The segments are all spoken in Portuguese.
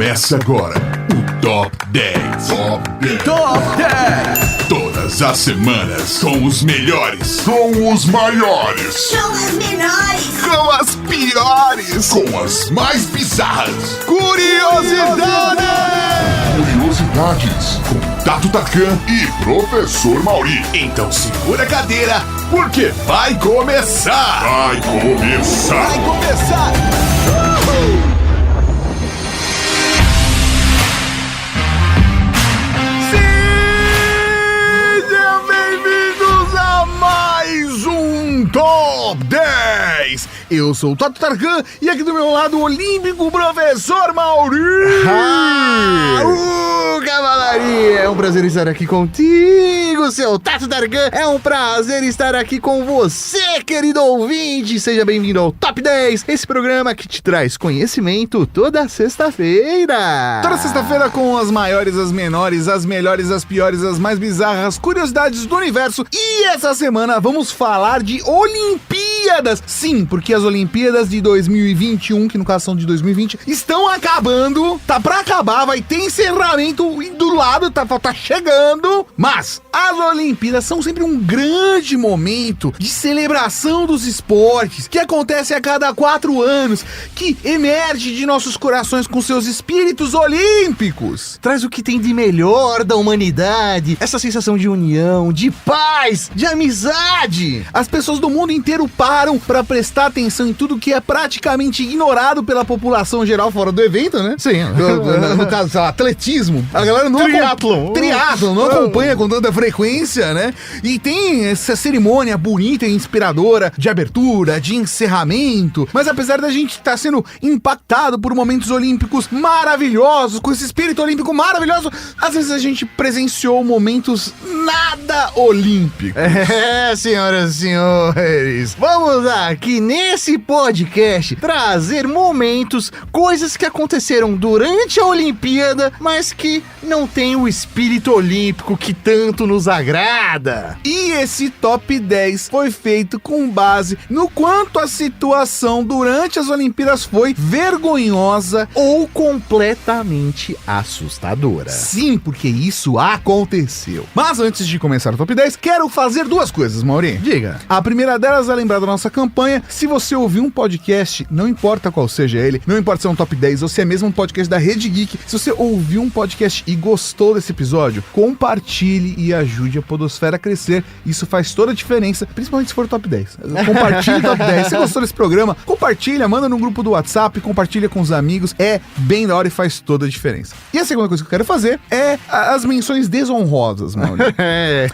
Começa agora o Top 10. Top 10. Todas as semanas com os melhores, com os maiores, com as menores, com as piores, com as mais bizarras. Curiosidades com Tato Tarkan e Professor Mauri. Então segura a cadeira, porque vai começar. Vai começar. Vai começar. Sejam bem-vindos a mais um Top 10. Eu sou o Tato Tarkan e aqui do meu lado o olímpico Professor Mauri. Cavalaria, é um prazer estar aqui contigo, seu Tato Tarkan. É um prazer estar aqui com você, querido ouvinte. Seja bem-vindo ao Top 10, esse programa que te traz conhecimento toda sexta-feira. Toda sexta-feira com as maiores, as menores, as melhores, as piores, as mais bizarras curiosidades do universo. E essa semana vamos falar de Olimpíadas. Sim, porque as Olimpíadas de 2021, que no caso são de 2020, estão acabando. Tá pra acabar, vai ter encerramento do lado, tá chegando. Mas as Olimpíadas são sempre um grande momento de celebração dos esportes, que acontece a cada 4 anos, que emerge de nossos corações com seus espíritos olímpicos. Traz o que tem de melhor da humanidade, essa sensação de união, de paz, de amizade. As pessoas do mundo inteiro param pra prestar atenção em tudo que é praticamente ignorado pela população geral fora do evento, né? Sim. No caso, sei lá, atletismo. A galera não triatlon não acompanha com tanta frequência, né? E tem essa cerimônia bonita e inspiradora de abertura, de encerramento. Mas apesar da gente estar sendo impactado por momentos olímpicos maravilhosos, com esse espírito olímpico maravilhoso, às vezes a gente presenciou momentos nada olímpicos. É, senhoras e senhores, vamos aqui nesse podcast trazer momentos, coisas que aconteceram durante a Olimpíada, mas que não tem o espírito olímpico que tanto nos agrada. E esse top 10 foi feito com base no quanto a situação durante as Olimpíadas foi vergonhosa ou completamente assustadora. Sim, porque isso aconteceu. Mas antes de começar o top 10, quero fazer 2 coisas, Mauri. Diga. A primeira delas é lembrar da nossa campanha. Se você ouvir um podcast, não importa qual seja ele, não importa se é um top 10 ou se é mesmo um podcast da Rede Geek, se você ouviu um podcast e gostou desse episódio, compartilhe e ajude a podosfera a crescer. Isso faz toda a diferença, principalmente se for o top 10. Compartilhe o top 10. Se gostou desse programa, compartilha, manda no grupo do WhatsApp, compartilha com os amigos. É bem da hora e faz toda a diferença. E a segunda coisa que eu quero fazer é as menções desonrosas, mano.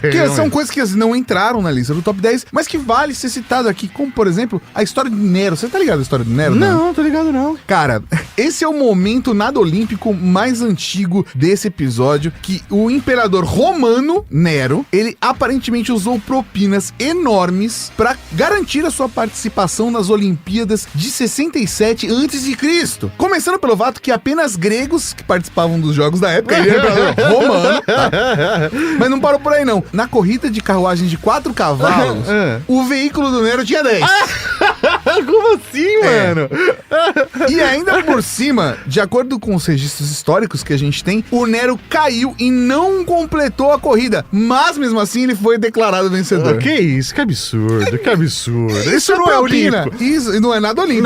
Que são coisas que não entraram na lista do top 10, mas que vale ser citado aqui, como por exemplo, a história de Nero. Você tá ligado a história de Nero? Não, tô ligado não. Cara, esse é o momento nada olímpico mais antigo desse episódio, que o imperador romano, Nero, ele aparentemente usou propinas enormes pra garantir a sua participação nas Olimpíadas de 67 a.C. Começando pelo fato que apenas gregos que participavam dos jogos da época, ele era imperador romano, tá? Mas não parou por aí não. Na corrida de carruagem de 4 cavalos, o veículo do Nero tinha 10. Como assim, mano? E ainda por cima, de acordo com os registros históricos que a gente tem, o Nero caiu e não completou a corrida, mas mesmo assim ele foi declarado vencedor. Que isso, que absurdo, que absurdo. Isso não é olímpico. Isso não é nada olímpico.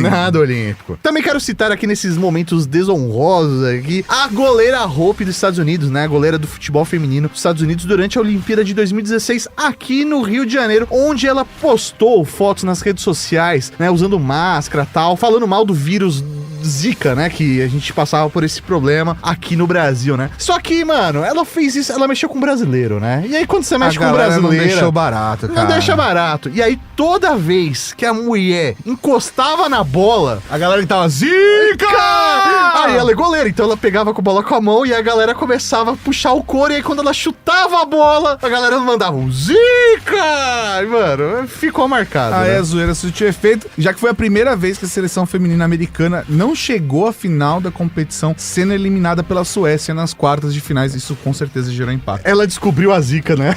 Nada olímpico. Também quero citar aqui nesses momentos desonrosos aqui, a goleira Hope dos Estados Unidos, né? A goleira do futebol feminino dos Estados Unidos durante a Olimpíada de 2016 aqui no Rio de Janeiro, onde ela postou fotos nas redes sociais, né? Usando máscara e tal, falando mal do vírus Zika, né, que a gente passava por esse problema aqui no Brasil, né? Só que, mano, ela fez isso, ela mexeu com brasileiro, né? E aí quando você mexe com brasileiro, não deixou barato, cara. Não deixa barato. E aí toda vez que a mulher encostava na bola, a galera gritava Zika! Aí ela é goleira, então ela pegava com a bola com a mão e a galera começava a puxar o couro, e aí quando ela chutava a bola, a galera mandava um Zika! E, mano, ficou marcado, aí né? A zoeira surtiu efeito, já que foi a primeira vez que a seleção feminina americana não chegou à final da competição, sendo eliminada pela Suécia nas quartas de finais. Isso com certeza gerou impacto. Ela descobriu a zica, né?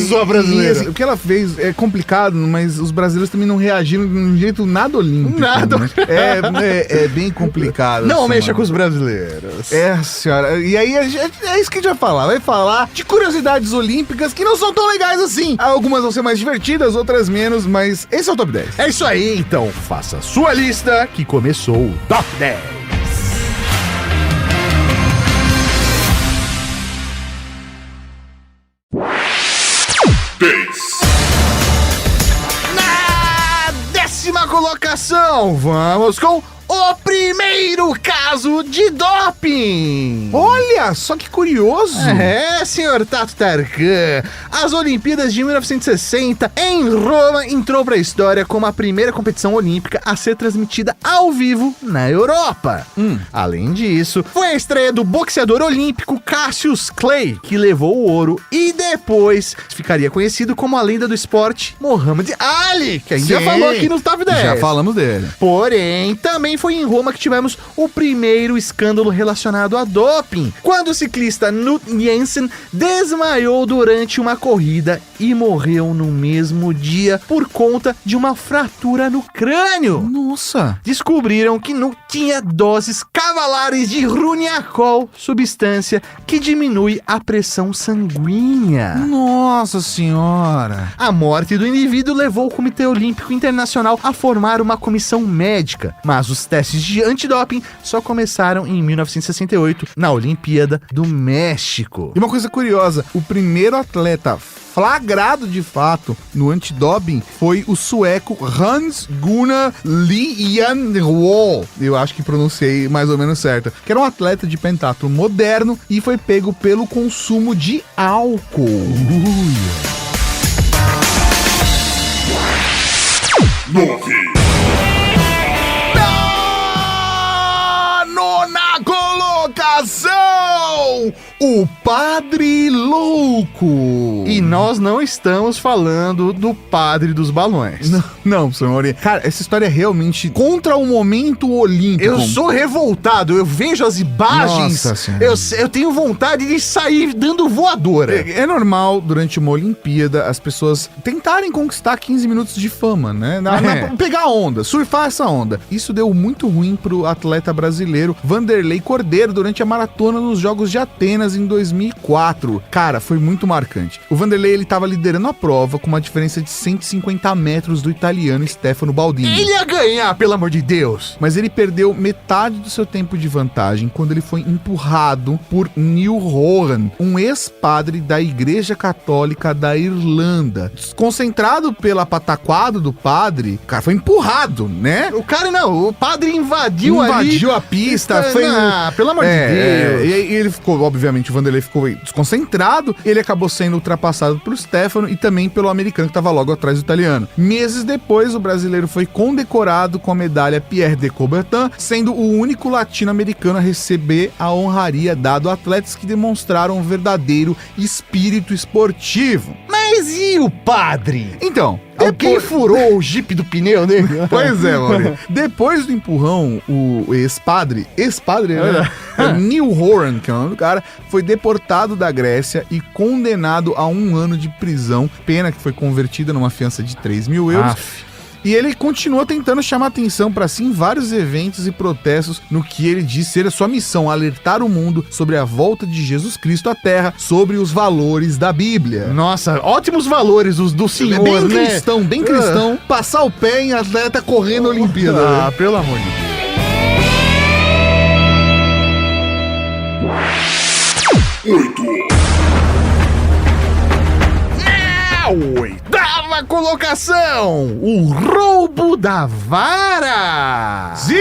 Só brasileira. Assim, o que ela fez é complicado, mas os brasileiros também não reagiram de um jeito nada olímpico. Nada. Né? É bem complicado. Não assim, mexa Olímpicos brasileiros. É, senhora. E aí, é isso que a gente vai falar. Vai falar de curiosidades olímpicas que não são tão legais assim. Algumas vão ser mais divertidas, outras menos, mas esse é o Top 10. É isso aí, então faça a sua lista que começou o Top 10. Na 10ª colocação, vamos com o primeiro caso de doping. Olha, só que curioso. É, senhor Tato Tarkan. As Olimpíadas de 1960 em Roma entrou para a história como a primeira competição olímpica a ser transmitida ao vivo na Europa. Além disso, foi a estreia do boxeador olímpico Cassius Clay, que levou o ouro e depois ficaria conhecido como a lenda do esporte Muhammad Ali, que a gente já Sim, falou aqui no Top 10. Já falamos dele. Porém, também foi em Roma que tivemos o primeiro escândalo relacionado a doping, quando o ciclista Knut Jensen desmaiou durante uma corrida e morreu no mesmo dia por conta de uma fratura no crânio. Nossa. Descobriram que Knut tinha doses cavalares de Runiacol, substância que diminui a pressão sanguínea. Nossa senhora. A morte do indivíduo levou o Comitê Olímpico Internacional a formar uma comissão médica, mas os testes de antidoping só começaram em 1968, na Olimpíada do México. E uma coisa curiosa, o primeiro atleta flagrado de fato no antidoping foi o sueco Hans Gunnar Lianwall. Eu acho que pronunciei mais ou menos certo. Que era um atleta de pentatlo moderno e foi pego pelo consumo de álcool. Nona colocação! O Padre Louco! E nós não estamos falando do padre dos balões. Não, senhor Maurinho. Cara, essa história é realmente contra o momento olímpico. Eu sou revoltado, eu vejo as imagens, Nossa Senhora. eu tenho vontade de sair dando voadora. É normal, durante uma Olimpíada, as pessoas tentarem conquistar 15 minutos de fama, né? Pegar a onda, surfar essa onda. Isso deu muito ruim pro atleta brasileiro Vanderlei Cordeiro durante a maratona nos Jogos de Atenas em 2004. Cara, foi muito marcante. O Vanderlei, ele tava liderando a prova com uma diferença de 150 metros do italiano Stefano Baldini. Ele ia ganhar, pelo amor de Deus. Mas ele perdeu metade do seu tempo de vantagem quando ele foi empurrado por Neil Horan, um ex-padre da Igreja Católica da Irlanda. Desconcentrado pela pataquada do padre, o cara foi empurrado, né? O padre invadiu a pista, foi... pelo amor de Deus. E ele ficou, obviamente, o Vanderlei ficou desconcentrado, ele acabou sendo ultrapassado pelo Stefano e também pelo americano que estava logo atrás do italiano. Meses depois, o brasileiro foi condecorado com a medalha Pierre de Coubertin, sendo o único latino-americano a receber a honraria dado a atletas que demonstraram um verdadeiro espírito esportivo. Mas e o padre? Então, Alguém furou o jipe do pneu dele? Pois é, Maurício. Depois do empurrão, o ex-padre, né? Neil Horan, que é o nome do cara, foi deportado da Grécia e condenado a 1 ano de prisão, pena que foi convertida numa fiança de 3 mil euros. E ele continua tentando chamar atenção para si em vários eventos e protestos no que ele diz ser a sua missão, alertar o mundo sobre a volta de Jesus Cristo à Terra, sobre os valores da Bíblia. Nossa, ótimos valores os do senhor, bem né? cristão, bem cristão. Passar o pé em atleta correndo a Olimpíada. Ah, pelo amor de Deus. Oitava colocação, o roubo da vara. Zica!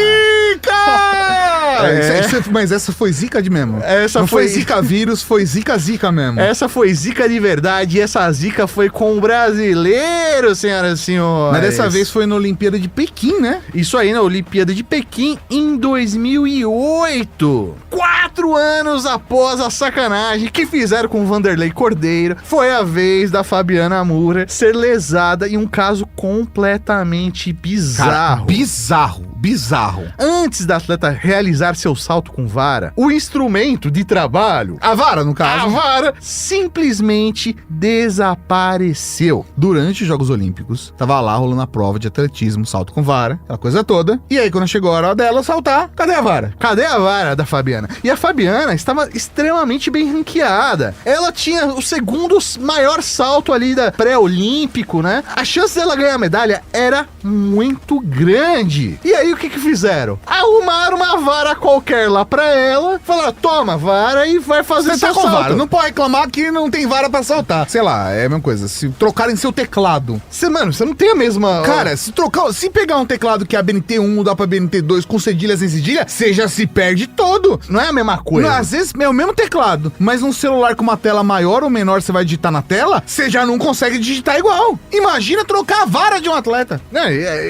Mas essa foi zica de mesmo. Essa não foi zika vírus, foi zica mesmo. Essa foi zica de verdade e essa zica foi com o brasileiro, senhoras e senhores. Mas dessa vez foi na Olimpíada de Pequim, né? Isso aí, na Olimpíada de Pequim em 2008. 4 anos após a sacanagem que fizeram com o Vanderlei Cordeiro, foi a vez da Fabiana Moura ser lesada em um caso completamente bizarro. Cara, bizarro. Antes da atleta realizar seu salto salto com vara, o instrumento de trabalho, A vara, no a caso. vara, simplesmente desapareceu. Durante os Jogos Olímpicos, tava lá rolando a prova de atletismo, salto com vara, aquela coisa toda. E aí, quando chegou a hora dela saltar, cadê a vara? Cadê a vara da Fabiana? E a Fabiana estava extremamente bem ranqueada. Ela tinha o segundo maior salto ali da pré-olímpico, né? A chance dela ganhar a medalha era muito grande. E aí, o que fizeram? Arrumaram uma vara qualquer lá pra ela, falaram, toma, vara e vai fazer Você tá seu com salto. vara, não pode reclamar que não tem vara pra saltar. Sei lá, é a mesma coisa. Se trocarem seu teclado. Mano, você não tem a mesma... Cara, se pegar um teclado que é a BNT1 mudar pra BNT2 com cedilha sem cedilha, você já se perde todo. não é a mesma coisa. Não, às vezes é o mesmo teclado, mas um celular com uma tela maior ou menor você vai digitar na tela, você já não consegue digitar igual. Imagina trocar a vara de um atleta.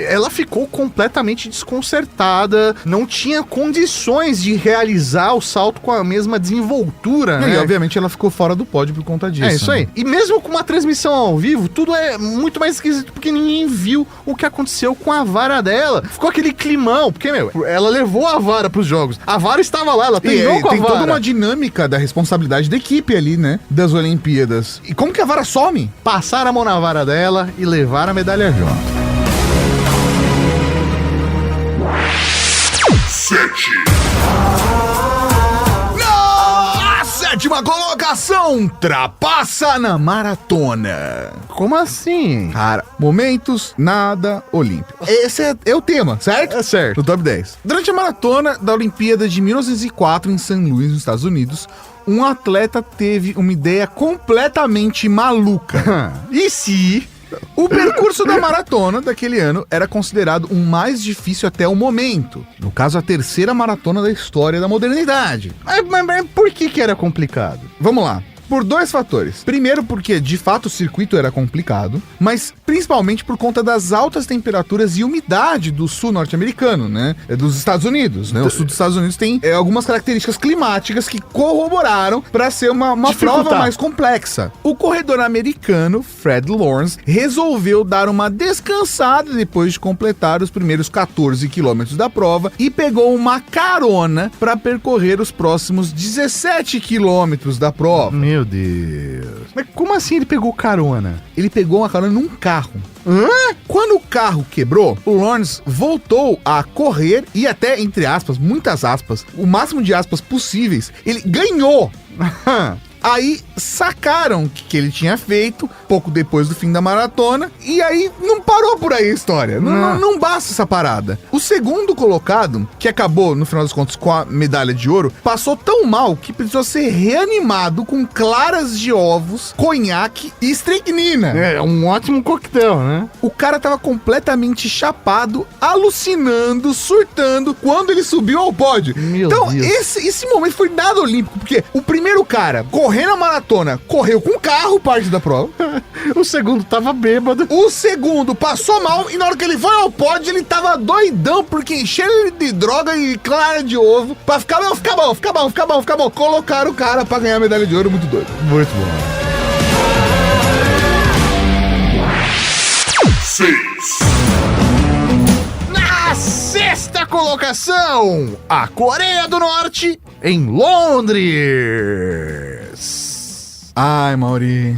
Ela ficou completamente desconcertada, não tinha condições de realizar o salto com a mesma desenvoltura, E né? obviamente ela ficou fora do pódio por conta disso. É isso aí. né? E mesmo com uma transmissão ao vivo, tudo é muito mais esquisito porque ninguém viu o que aconteceu com a vara dela. Ficou aquele climão, porque, ela levou a vara pros jogos. A vara estava lá, ela treinou com a tem vara. toda uma dinâmica da responsabilidade da equipe ali, né? Das Olimpíadas. E como que a vara some? Passaram a mão na vara dela e levaram a medalha junto. A sétima colocação ultrapassa na maratona. Como assim? Cara, momentos nada olímpico. Esse é o tema, certo? É certo. No top 10. Durante a maratona da Olimpíada de 1904 em St. Louis, nos Estados Unidos, um atleta teve uma ideia completamente maluca. E se... O percurso da maratona daquele ano era considerado o mais difícil até o momento. No caso, a terceira maratona da história da modernidade. Mas por que era complicado? Vamos lá. Por dois fatores. Primeiro, porque de fato o circuito era complicado, mas principalmente por conta das altas temperaturas e umidade do sul norte-americano, né? Dos Estados Unidos, né? O sul dos Estados Unidos tem algumas características climáticas que corroboraram para ser uma prova mais complexa. O corredor americano, Fred Lawrence, resolveu dar uma descansada depois de completar os primeiros 14 quilômetros da prova e pegou uma carona para percorrer os próximos 17 quilômetros da prova. Meu Deus. Mas como assim ele pegou carona? Ele pegou uma carona num carro. Quando o carro quebrou, o Lawrence voltou a correr e até, entre aspas, muitas aspas, o máximo de aspas possíveis, ele ganhou. Aí sacaram o que ele tinha feito pouco depois do fim da maratona e aí não parou por aí a história. Não basta essa parada. O segundo colocado, que acabou, no final dos contos, com a medalha de ouro, passou tão mal que precisou ser reanimado com claras de ovos, conhaque e estricnina. É um ótimo coquetel, né? O cara tava completamente chapado, alucinando, surtando quando ele subiu ao pódio. Meu então, Deus. esse momento foi nada olímpico, porque o primeiro cara, correndo a maratona, correu com carro parte da prova. O segundo tava bêbado. O segundo passou mal e na hora que ele foi ao pódio, ele tava doidão porque encheram ele de droga e clara de ovo pra ficar bom. Colocaram o cara pra ganhar a medalha de ouro, muito doido. Muito bom. Na sexta colocação, a Coreia do Norte em Londres. Ai, Mauri.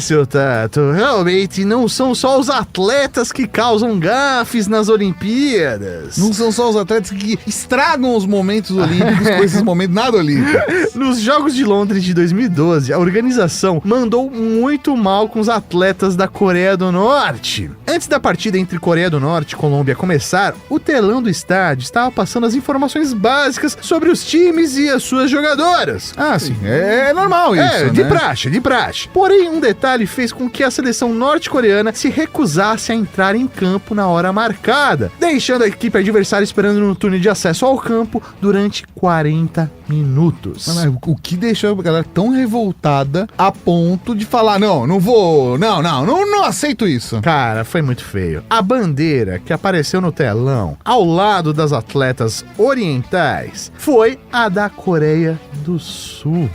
Seu Tato, realmente não são só os atletas que causam gafes nas Olimpíadas. Não são só os atletas que estragam os momentos olímpicos com esses momentos nada olímpicos. Nos Jogos de Londres de 2012, a organização mandou muito mal com os atletas da Coreia do Norte. Antes da partida entre Coreia do Norte e Colômbia começar, o telão do estádio estava passando as informações básicas sobre os times e as suas jogadoras. Ah, sim, é normal isso, de né? praxe. Porém, um detalhe fez com que a seleção norte-coreana se recusasse a entrar em campo na hora marcada, deixando a equipe adversária esperando no túnel de acesso ao campo durante 40 minutos. Mas o que deixou a galera tão revoltada a ponto de falar, não aceito isso. Cara, foi muito feio. A bandeira que apareceu no telão, ao lado das atletas orientais, foi a da Coreia do Sul.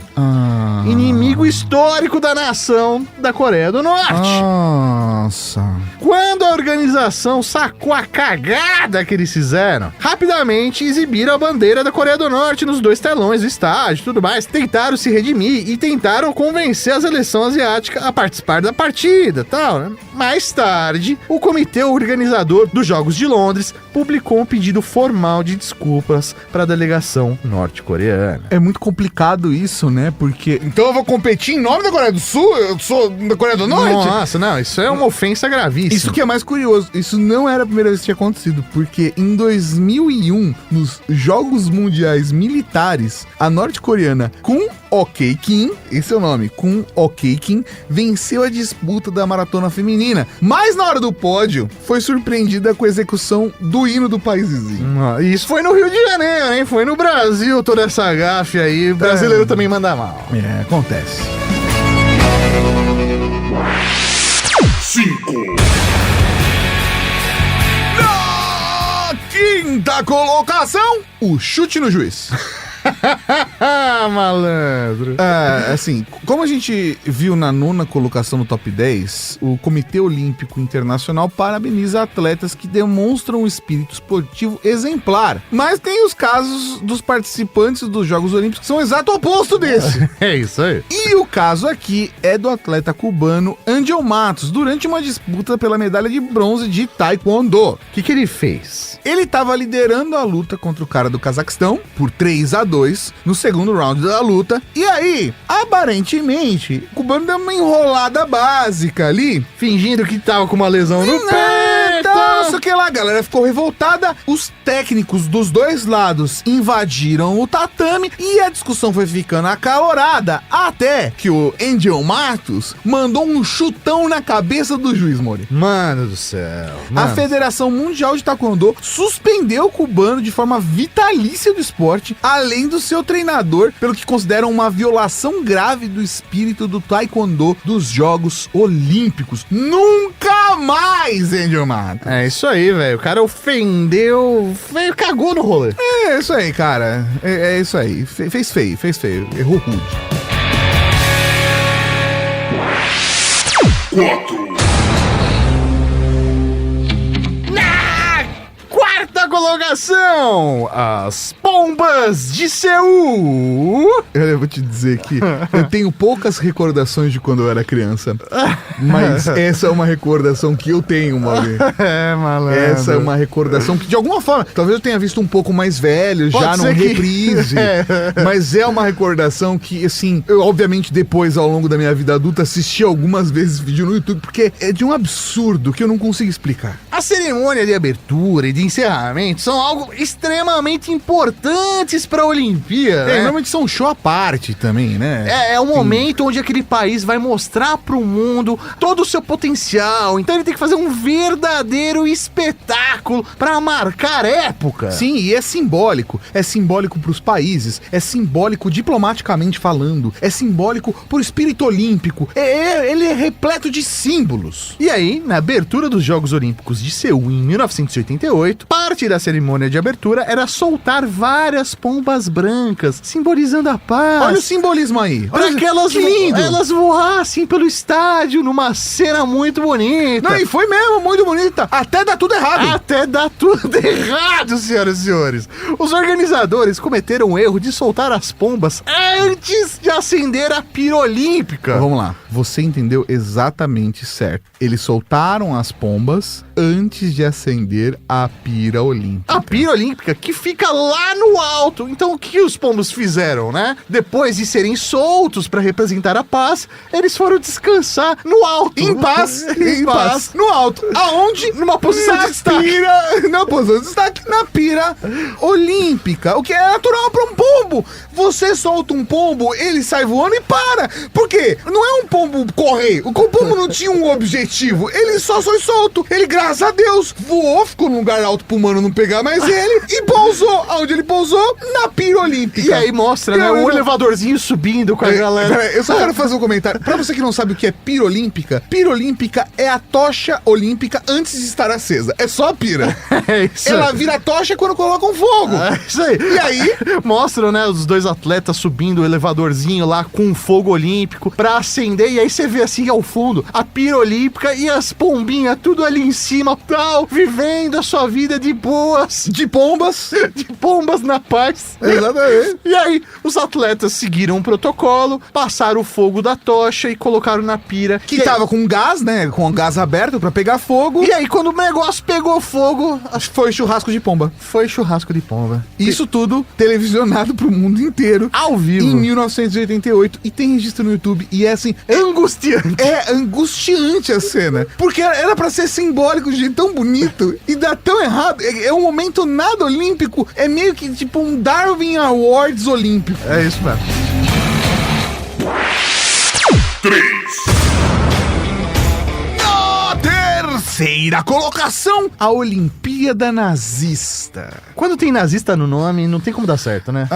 Inimigo histórico da nação seleção da Coreia do Norte. Nossa. Quando a organização sacou a cagada que eles fizeram, rapidamente exibiram a bandeira da Coreia do Norte nos 2 telões do estádio e tudo mais. Tentaram se redimir e tentaram convencer a seleção asiática a participar da partida e tal, né? Mais tarde, o comitê organizador dos Jogos de Londres publicou um pedido formal de desculpas para a delegação norte-coreana. É muito complicado isso, né? Porque... Então eu vou competir em nome da Coreia do Sul? Eu sou da Coreia do Norte? Nossa, não, isso é uma ofensa gravíssima. Isso que é mais curioso, isso não era a primeira vez que tinha acontecido, porque em 2001, nos Jogos Mundiais Militares, a norte-coreana Kun Ok-Kim, esse é o nome, Kun Ok-Kim, venceu a disputa da maratona feminina, mas na hora do pódio, foi surpreendida com a execução do hino do país vizinho. Isso foi no Rio de Janeiro, hein? Foi no Brasil toda essa gafe aí. O brasileiro também manda mal. É, acontece. 5. Na quinta colocação, O chute no juiz. Malandro. Assim, como a gente viu na 9ª colocação no top 10, o Comitê Olímpico Internacional parabeniza atletas que demonstram um espírito esportivo exemplar. Mas tem os casos dos participantes dos Jogos Olímpicos que são o exato oposto desse. É isso aí. E o caso aqui é do atleta cubano Angel Matos, durante uma disputa pela medalha de bronze de Taekwondo. O que ele fez? Ele estava liderando a luta contra o cara do Cazaquistão por 3-2 no segundo round da luta. E aí, aparentemente, o cubano deu uma enrolada básica ali, Fingindo que tava com uma lesão no pé. Não sei o que lá, a galera ficou revoltada. Os técnicos dos 2 lados invadiram o tatame e a discussão foi ficando acalorada, até que o Angel Matos mandou um chutão na cabeça do juiz, Mori. Mano do céu. A Federação Mundial de Taekwondo suspendeu o cubano de forma vitalícia do esporte, além do seu treinador, pelo que consideram uma violação grave do espírito do Taekwondo dos Jogos Olímpicos. Nunca mais, Angel Matos. É isso aí, velho. O cara ofendeu, cagou no rolê. É isso aí, cara. É isso aí. Fez feio. Errou rude. 4. Quarta colocação, as Pombas de Seul. Eu vou te dizer que eu tenho poucas recordações de quando eu era criança, mas essa é uma recordação que eu tenho, Mauri. É, malandro. Essa é uma recordação que, de alguma forma, talvez eu tenha visto um pouco mais velho, Pode já num ser que- reprise, mas é uma recordação que, assim, eu obviamente depois, ao longo da minha vida adulta, assisti algumas vezes vídeo no YouTube, porque é de um absurdo que eu não consigo explicar. A cerimônia de abertura e de encerramento são algo extremamente importantes para a Olimpíada. né? Normalmente são um show à parte também, né? É o momento onde aquele país vai mostrar pro mundo todo o seu potencial. Então ele tem que fazer um verdadeiro espetáculo para marcar época. Sim, e é simbólico. É simbólico pros países, é simbólico diplomaticamente falando, é simbólico pro espírito olímpico. Ele é repleto de símbolos. E aí, na abertura dos Jogos Olímpicos de Seul em 1988, parte da cerimônia de abertura era soltar várias pombas brancas, simbolizando a paz. Olha o simbolismo aí. Pra Olha que elas, que lindo. elas voassem pelo estádio numa cena muito bonita. Não, e foi mesmo, muito bonita. Até dá tudo errado. Até dá tudo errado, senhoras e senhores. Os organizadores cometeram o erro de soltar as pombas antes de acender a pira olímpica. Vamos lá. Você entendeu exatamente certo. Eles soltaram as pombas antes de acender a pira olímpica. A pira olímpica que fica lá no alto. Então o que os pombos fizeram, né? Depois de serem soltos para representar a paz, eles foram descansar no alto. Em paz, em paz, no alto. Aonde? Numa posição de destaque. Pira, na posição de destaque, na pira olímpica. O que é natural para um pombo. Você solta um pombo, ele sai voando e para. Por quê? Não é um pombo correr. O pombo não tinha um objetivo. Ele só foi solto. Ele, graças a Deus, voou, ficou num lugar alto pro humano não pegar mais ele e pousou pousou? Aonde ele pousou? Na pira olímpica. E aí mostra, né, o elevadorzinho subindo com a galera. Pera, eu só quero fazer um comentário. Pra você que não sabe o que é pira olímpica é a tocha olímpica antes de estar acesa. É só a pira. É isso. Ela vira tocha quando colocam fogo. É isso aí. E aí? Mostram, né, os dois atletas subindo o elevadorzinho lá com fogo olímpico pra acender. E aí você vê assim ao fundo a pira olímpica e as pombinhas tudo ali em cima, tal, vivendo a sua vida de boas. De pombas. De pombas na paz. Exatamente. E aí, os atletas seguiram o protocolo, passaram o fogo da tocha e colocaram na pira. Que tava com gás, né? Com gás aberto pra pegar fogo. E aí, quando o negócio pegou fogo, Foi churrasco de pomba. foi churrasco de pomba. Isso tudo televisionado pro mundo inteiro. Ao vivo. Em 1988. E tem registro no YouTube. E é assim... Angustiante. É angustiante a cena. Porque era pra ser simbólico de jeito tão bonito. E dá tão errado. É um momento nada olímpico. É meio que tipo um Darwin Awards olímpico. É isso mesmo. 3. Na terceira colocação, a Olimpíada Nazista. Quando tem nazista no nome, não tem como dar certo, né?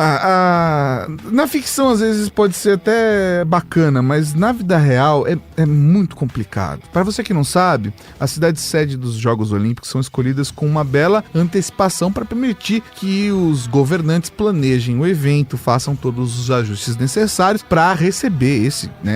Na ficção, às vezes, pode ser até bacana, mas na vida real é muito complicado. Para você que não sabe, as cidades sede dos Jogos Olímpicos são escolhidas com uma bela antecipação para permitir que os governantes planejem o evento, façam todos os ajustes necessários para receber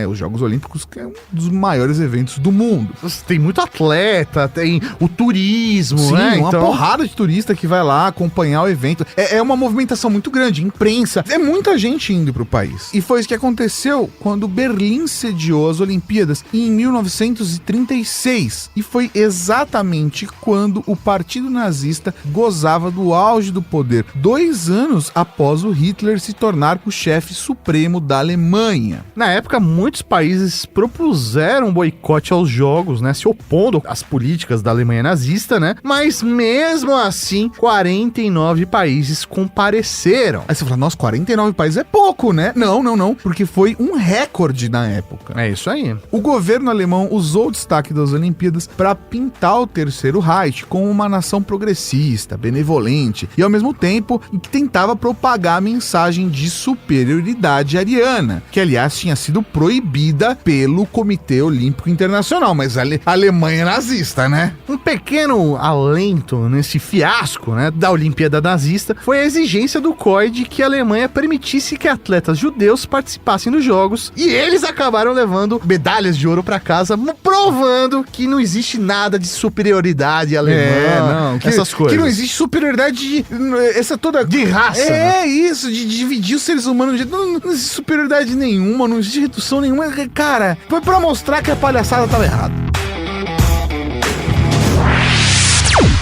os Jogos Olímpicos, que é um dos maiores eventos do mundo. Tem muito atleta, tem o turismo, Sim, né? uma porrada de turista que vai lá acompanhar o evento. É uma movimentação muito grande, imprensa. É muita gente indo pro país. E foi isso que aconteceu quando Berlim sediou as Olimpíadas em 1936. E foi exatamente quando o Partido Nazista gozava do auge do poder, 2 anos após o Hitler se tornar o chefe supremo da Alemanha. Na época, muitos países propuseram um boicote aos jogos, né? Se opondo às políticas da Alemanha nazista, né? Mas mesmo assim, 49 países compareceram. Aí você fala, nossa, 49 países é pouco, né? Não, porque foi um recorde na época. É isso aí. O governo alemão usou o destaque das Olimpíadas para pintar o Terceiro Reich como uma nação progressista, benevolente e ao mesmo tempo que tentava propagar a mensagem de superioridade ariana, que aliás tinha sido proibida pelo Comitê Olímpico Internacional, mas a Alemanha é nazista, né? Um pequeno alento nesse fiasco, né, da Olimpíada nazista foi a exigência do COI de que a Alemanha permitisse que atletas judeus participassem dos jogos, e eles acabaram levando medalhas de ouro para casa, provando que não existe nada de superioridade alemã, essas coisas. Que não existe superioridade essa toda de raça. É, né? Isso, de dividir os seres humanos. Não existe superioridade nenhuma, não existe redução nenhuma. Cara, foi pra mostrar que a palhaçada tava errada.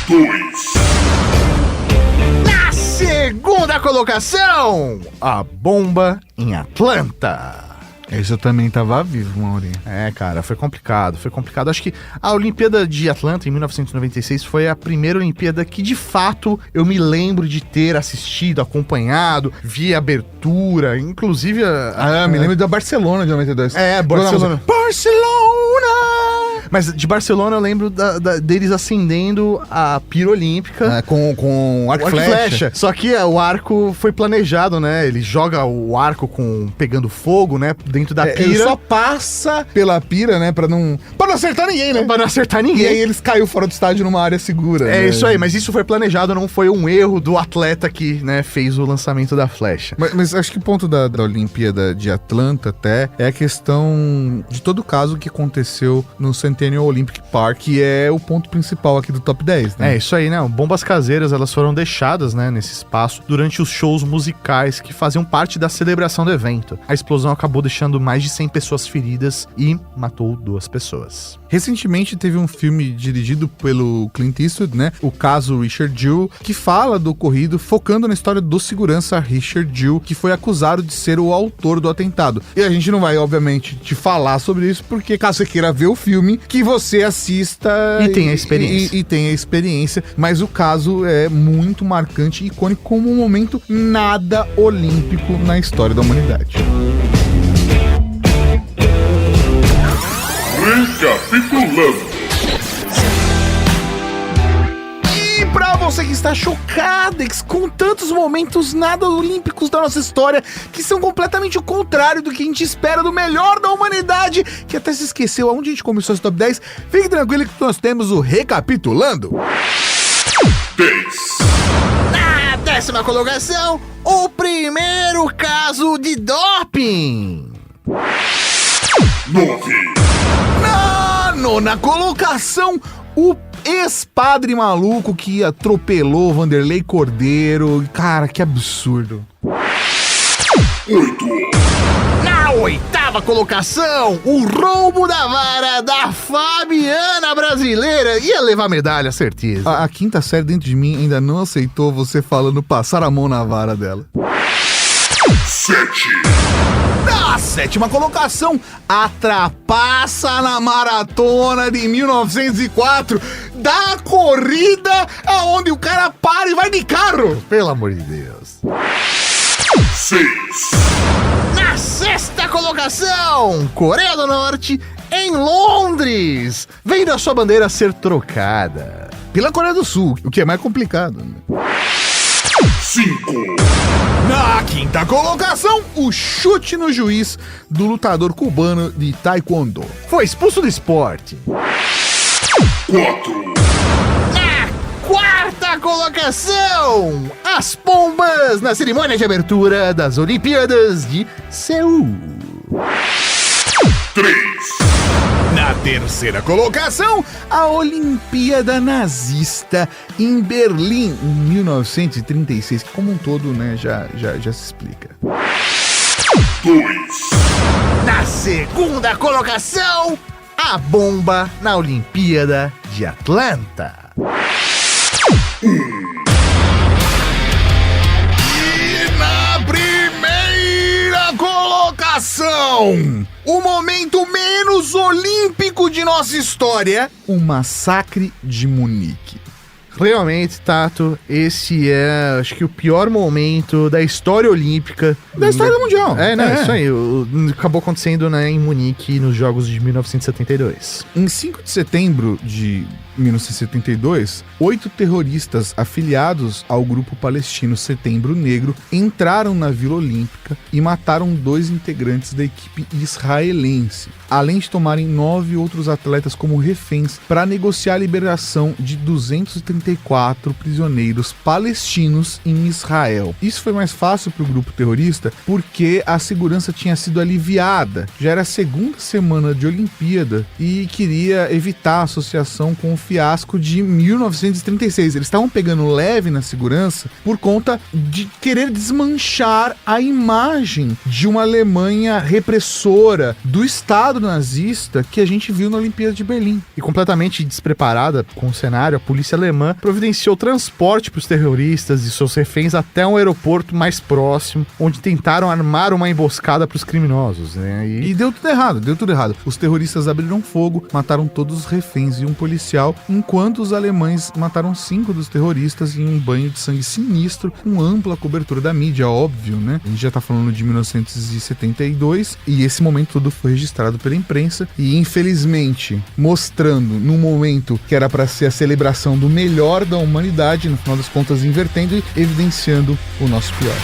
2. Na segunda colocação, a bomba em Atlanta. Esse eu também tava vivo, Maurinho. É, cara, foi complicado. Acho que a Olimpíada de Atlanta, em 1996, foi a primeira Olimpíada que, de fato, eu me lembro de ter assistido, acompanhado, vi a abertura, inclusive... Me lembro da Barcelona de 92. Barcelona. Barcelona! Mas de Barcelona eu lembro deles acendendo a pira olímpica. Com arco e arco e flecha. Só que o arco foi planejado, né? Ele joga o arco pegando fogo, né? Dentro da pira. Ele só passa pela pira, né? Pra não acertar ninguém, né? Pra não acertar ninguém. E aí eles caiu fora do estádio numa área segura. É, né? isso aí, mas isso foi planejado, não foi um erro do atleta que, né, fez o lançamento da flecha. Mas acho que o ponto da Olimpíada de Atlanta até é a questão de todo o caso que aconteceu no Centennial Olympic Park, que é o ponto principal aqui do top 10, né? É, isso aí, né? Bombas caseiras, elas foram deixadas, né, nesse espaço durante os shows musicais que faziam parte da celebração do evento. A explosão acabou deixando mais de 100 pessoas feridas e matou 2 pessoas. Recentemente teve um filme dirigido pelo Clint Eastwood, né? O caso Richard Jewell, que fala do ocorrido focando na história do segurança Richard Jewell, que foi acusado de ser o autor do atentado. E a gente não vai, obviamente, te falar sobre isso, porque caso você queira ver o filme, que você assista e tenha a experiência. E tenha a experiência. Mas o caso é muito marcante e icônico como um momento nada olímpico na história da humanidade. Recapitulando. E pra você que está chocado com tantos momentos nada olímpicos da nossa história, que são completamente o contrário do que a gente espera do melhor da humanidade, que até se esqueceu aonde a gente começou esse top 10. Fique tranquilo que nós temos o Recapitulando. Na 10ª colocação, o primeiro caso de doping. Na 9ª colocação, o ex-padre maluco que atropelou Vanderlei Cordeiro. Cara, que absurdo. Na 8ª colocação, o roubo da vara da Fabiana brasileira. Ia levar medalha, certeza. A 5ª série dentro de mim ainda não aceitou você falando passar a mão na vara dela. Na 7ª colocação, a trapaça na maratona de 1904, da corrida aonde o cara para e vai de carro. Pelo amor de Deus. Na 6ª colocação, Coreia do Norte, em Londres, vendo a sua bandeira ser trocada Pela Coreia do Sul, o que é mais complicado, né? Na 5ª colocação, o chute no juiz do lutador cubano de taekwondo. foi expulso do esporte. Na 4ª colocação, as pombas na cerimônia de abertura das Olimpíadas de Seul. Na 3ª colocação, a Olimpíada Nazista em Berlim, em 1936, que como um todo, né, já se explica. Na 2ª colocação, a bomba na Olimpíada de Atlanta. E na primeira colocação, o momento menos olímpico de nossa história, o massacre de Munique. Realmente, Tato, esse é, acho que o pior momento da história olímpica. Da história do Mundial. Isso aí. Acabou acontecendo, né, em Munique, nos Jogos de 1972. Em 5 de setembro de 1972, 8 terroristas afiliados ao grupo palestino Setembro Negro entraram na Vila Olímpica e mataram 2 integrantes da equipe israelense, além de tomarem 9 outros atletas como reféns para negociar a liberação de 234 prisioneiros palestinos em Israel. Isso foi mais fácil para o grupo terrorista porque a segurança tinha sido aliviada. Já era a 2ª semana de Olimpíada e queria evitar a associação com o fiasco de 1936. Eles estavam pegando leve na segurança por conta de querer desmanchar a imagem de uma Alemanha repressora do Estado nazista que a gente viu na Olimpíada de Berlim. E completamente despreparada com o cenário, a polícia alemã providenciou transporte para os terroristas e seus reféns até um aeroporto mais próximo, onde tentaram armar uma emboscada para os criminosos, né? E deu tudo errado. Os terroristas abriram fogo, mataram todos os reféns e um policial, enquanto os alemães mataram 5 dos terroristas em um banho de sangue sinistro, com ampla cobertura da mídia, óbvio, né? A gente já tá falando de 1972, e esse momento todo foi registrado pela imprensa, e infelizmente, mostrando num momento que era para ser a celebração do melhor da humanidade, no final das contas invertendo e evidenciando o nosso pior.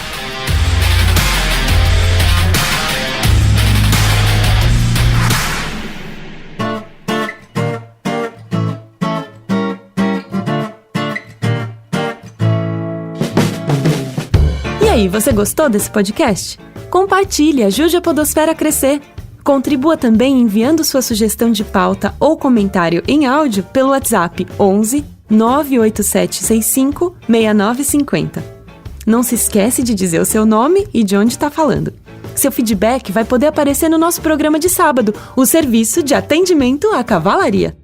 E aí, você gostou desse podcast? Compartilhe, ajude a Podosfera a crescer. Contribua também enviando sua sugestão de pauta ou comentário em áudio pelo WhatsApp 11 98765 6950. Não se esquece de dizer o seu nome e de onde está falando. Seu feedback vai poder aparecer no nosso programa de sábado, o Serviço de Atendimento à Cavalaria.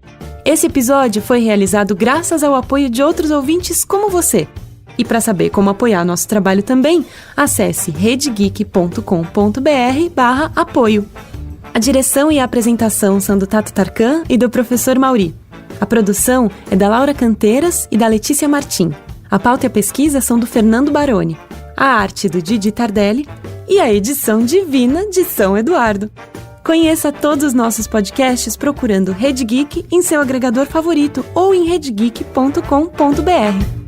Esse episódio foi realizado graças ao apoio de outros ouvintes como você. E para saber como apoiar nosso trabalho também, acesse redegeek.com.br/apoio. A direção e a apresentação são do Tato Tarkan e do professor Mauri. A produção é da Laura Canteiras e da Letícia Martim. A pauta e a pesquisa são do Fernando Baroni. A arte do Didi Tardelli e a edição divina de São Eduardo. Conheça todos os nossos podcasts procurando Rede Geek em seu agregador favorito ou em redegeek.com.br.